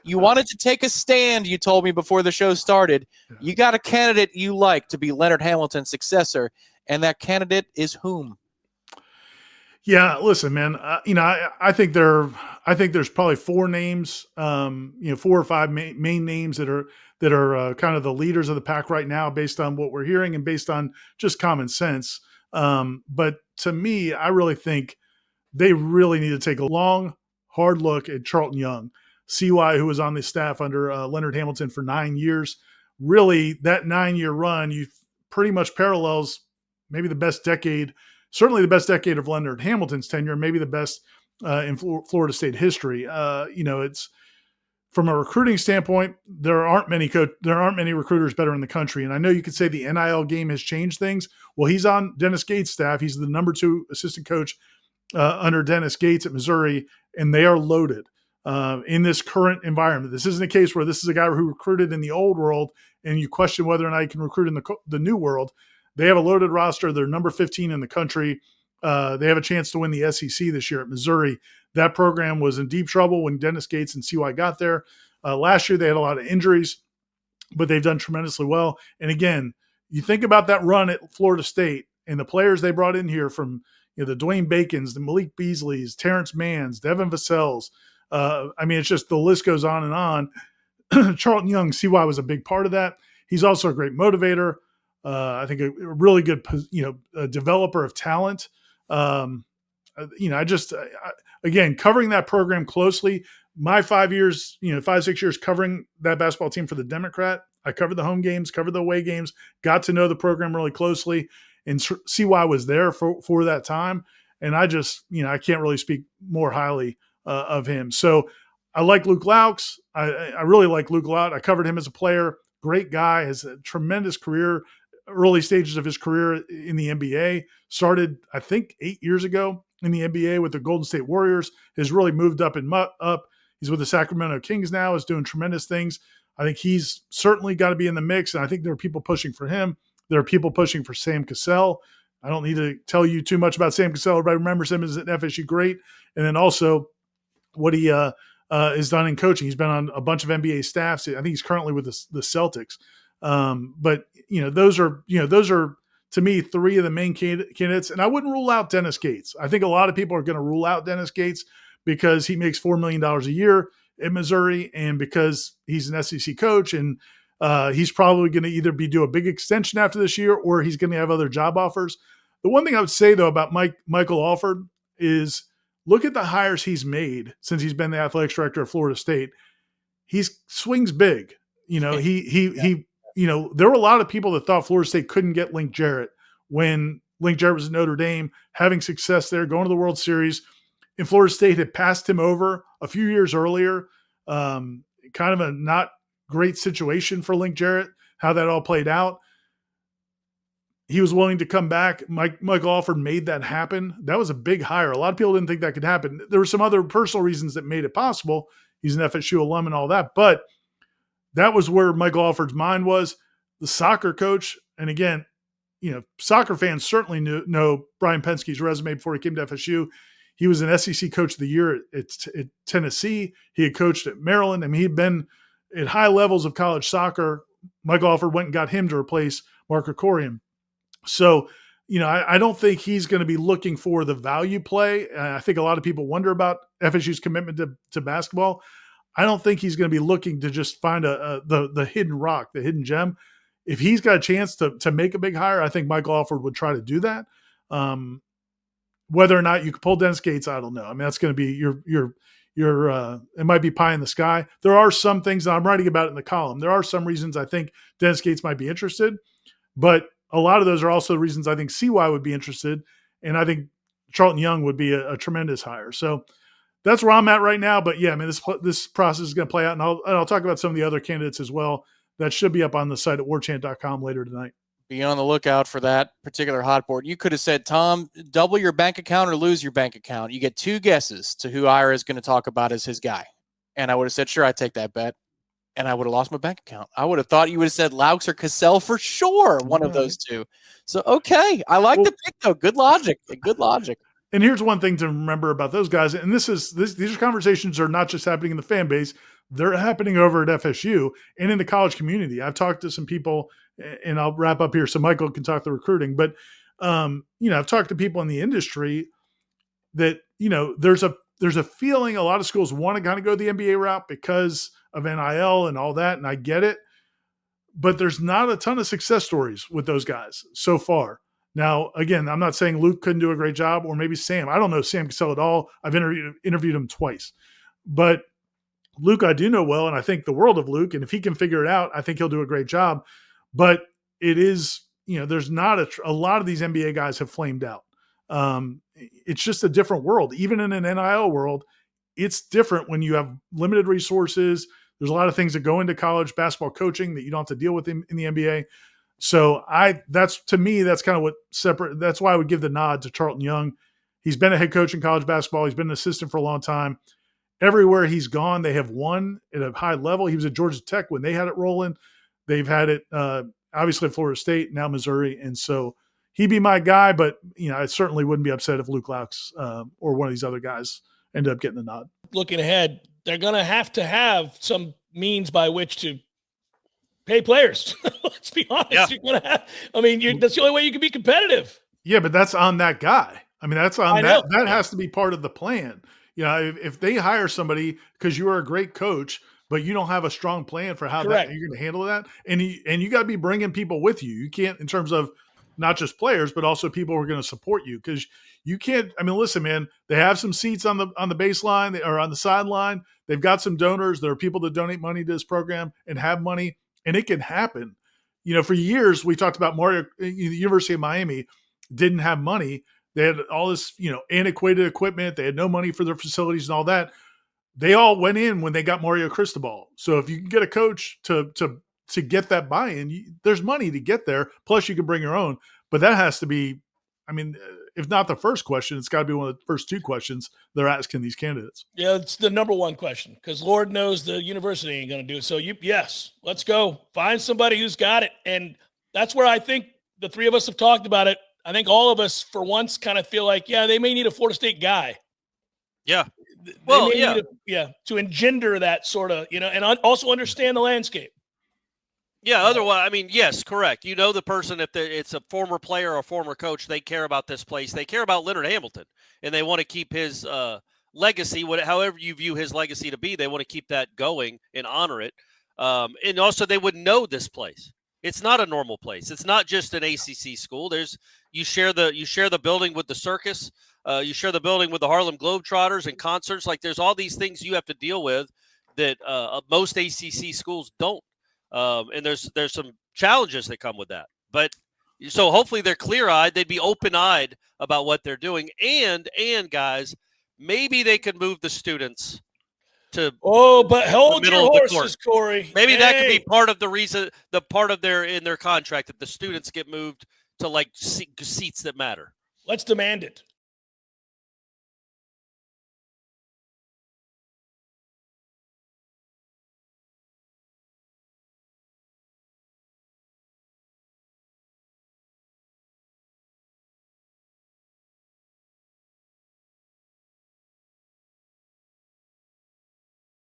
You wanted to take a stand, you told me before the show started. You got a candidate you like to be Leonard Hamilton's successor, and that candidate is whom? Yeah, listen, man. I think there's probably four names, 4 or 5 main names that are kind of the leaders of the pack right now, based on what we're hearing and based on just common sense. But to me, I really think they really need to take a long, hard look at Charlton Young, CY, who was on the staff under Leonard Hamilton for 9 years. Really, that 9-year run, you pretty much parallels maybe the best decade, certainly the best decade of Leonard Hamilton's tenure, maybe the best in Florida State history. It's from a recruiting standpoint, there aren't many recruiters better in the country. And I know you could say the NIL game has changed things. Well, he's on Dennis Gates' staff. He's the number 2 assistant coach under Dennis Gates at Missouri, and they are loaded in this current environment. This isn't a case where this is a guy who recruited in the old world and you question whether or not he can recruit in the new world. They have a loaded roster. They're number 15 in the country. They have a chance to win the SEC this year at Missouri. That program was in deep trouble when Dennis Gates and CY got there. Last year, they had a lot of injuries, but they've done tremendously well. And again, you think about that run at Florida State and the players they brought in here from the Dwayne Bacons, the Malik Beasleys, Terrence Manns, Devin Vassell's. It's just the list goes on and on. Charlton Young, CY was a big part of that. He's also a great motivator. I think a really good, a developer of talent. Again, covering that program closely, my 5 years, 5-6 years covering that basketball team for the Democrat, I covered the home games, covered the away games, got to know the program really closely, and CY was there for that time. And I just, I can't really speak more highly of him. So I like Luke Laux. I really like Luke Laux. I covered him as a player. Great guy, has a tremendous career, early stages of his career in the NBA. Started, I think, 8 years ago in the NBA with the Golden State Warriors. Has really moved up and up. He's with the Sacramento Kings now, is doing tremendous things. I think he's certainly got to be in the mix, and I think there are people pushing for him. There are people pushing for Sam Cassell. I don't need to tell you too much about Sam Cassell. Everybody remembers him as an FSU great. And then also what he has done in coaching. He's been on a bunch of NBA staffs. I think he's currently with the Celtics. But those are to me 3 of the main candidates. And I wouldn't rule out Dennis Gates. I think a lot of people are going to rule out Dennis Gates because he makes $4 million a year in Missouri, and because he's an SEC coach, and he's probably going to either do a big extension after this year, or he's going to have other job offers. The one thing I would say though about Michael Alford is look at the hires he's made since he's been the athletics director of Florida State. He swings big. There were a lot of people that thought Florida State couldn't get Link Jarrett when Link Jarrett was at Notre Dame, having success there, going to the World Series. And Florida State had passed him over a few years earlier. Kind of a not great situation for Link Jarrett, how that all played out. He was willing to come back. Michael Alford made that happen. That was a big hire. A lot of people didn't think that could happen. There were some other personal reasons that made it possible. He's an FSU alum and all that. But that was where Michael Alford's mind was. The soccer coach, and again, soccer fans certainly know Brian Penske's resume before he came to FSU. He was an SEC Coach of the Year at Tennessee. He had coached at Maryland. I mean, he'd been at high levels of college soccer. Michael Alford went and got him to replace Mark Krikorian. So, I don't think he's going to be looking for the value play. I think a lot of people wonder about FSU's commitment to basketball. I don't think he's going to be looking to just find the hidden rock, the hidden gem. If he's got a chance to make a big hire, I think Michael Alford would try to do that. Whether or not you can pull Dennis Gates, I don't know. I mean, that's going to be it might be pie in the sky. There are some things that I'm writing about in the column. There are some reasons I think Dennis Gates might be interested, but a lot of those are also reasons I think CY would be interested. And I think Charlton Young would be a tremendous hire. So that's where I'm at right now. But yeah, I mean, this process is going to play out, and I'll talk about some of the other candidates as well. That should be up on the site at warchant.com later tonight. Be on the lookout for that particular hot board. You could have said, Tom, double your bank account or lose your bank account. You get 2 guesses to who Ira is going to talk about as his guy. And I would have said, sure, I'd take that bet. And I would have lost my bank account. I would have thought you would have said Laux or Cassell for sure, one of those 2. So, okay. I like the pick, though. Good logic. Good logic. And here's one thing to remember about those guys. And these conversations are not just happening in the fan base. they're happening over at FSU and in the college community. I've talked to some people, and I'll wrap up here so Michael can talk the recruiting. But I've talked to people in the industry that there's a feeling a lot of schools want to kind of go the NBA route because of NIL and all that, and I get it. But there's not a ton of success stories with those guys so far. Now, again, I'm not saying Luke couldn't do a great job, or maybe Sam. I don't know if Sam can sell it all. I've interviewed him twice. But Luke, I do know well, and I think the world of Luke. And if he can figure it out, I think he'll do a great job. But it is, there's not a lot of these NBA guys have flamed out. It's just a different world. Even in an NIL world, it's different when you have limited resources. There's a lot of things that go into college basketball coaching that you don't have to deal with in the NBA. So to me, that's kind of what separate. That's why I would give the nod to Charlton Young. He's been a head coach in college basketball. He's been an assistant for a long time. Everywhere he's gone, they have won at a high level. He was at Georgia Tech when they had it rolling. They've had it obviously at Florida State, now Missouri. And so he'd be my guy, but I certainly wouldn't be upset if Luke Laux or one of these other guys ended up getting the nod. Looking ahead, they're going to have some means by which to pay players. Let's be honest. Yeah. You're going to have, that's the only way you can be competitive. Yeah, but that's on that guy. That's on that. That has to be part of the plan. If they hire somebody because you are a great coach, but you don't have a strong plan for how you're going to handle that, and you got to be bringing people with you. You can't, in terms of not just players, but also people who are going to support you, because you can't. Listen, man, they have some seats on the baseline or on the sideline. They've got some donors. There are people that donate money to this program and have money, and it can happen. For years we talked about Mario. The University of Miami didn't have money. They had all this, antiquated equipment. They had no money for their facilities and all that. They all went in when they got Mario Cristobal. So if you can get a coach to get that buy-in, there's money to get there. Plus, you can bring your own. But that has to be, if not the first question, it's got to be one of the first two questions they're asking these candidates. Yeah, it's the number one question, because Lord knows the university ain't going to do it. So yes, let's go find somebody who's got it. And that's where I think the three of us have talked about it. I think all of us, for once, kind of feel like, they may need a Florida State guy. Yeah. To engender that sort of, and also understand the landscape. Yeah, otherwise, yes, correct. The person, if it's a former player or a former coach, they care about this place. They care about Leonard Hamilton, and they want to keep his legacy, however you view his legacy to be, they want to keep that going and honor it. And also, they would know this place. It's not a normal place. It's not just an ACC school. You share the building with the circus. You share the building with the Harlem Globetrotters and concerts. Like, there's all these things you have to deal with that most ACC schools don't. And there's some challenges that come with that. But so hopefully they're clear-eyed. They'd be open-eyed about what they're doing. And guys, maybe they could move the students to but hold your horses, Corey. Maybe that could be part of the reason, in their contract, that the students get moved to seats that matter. Let's demand it.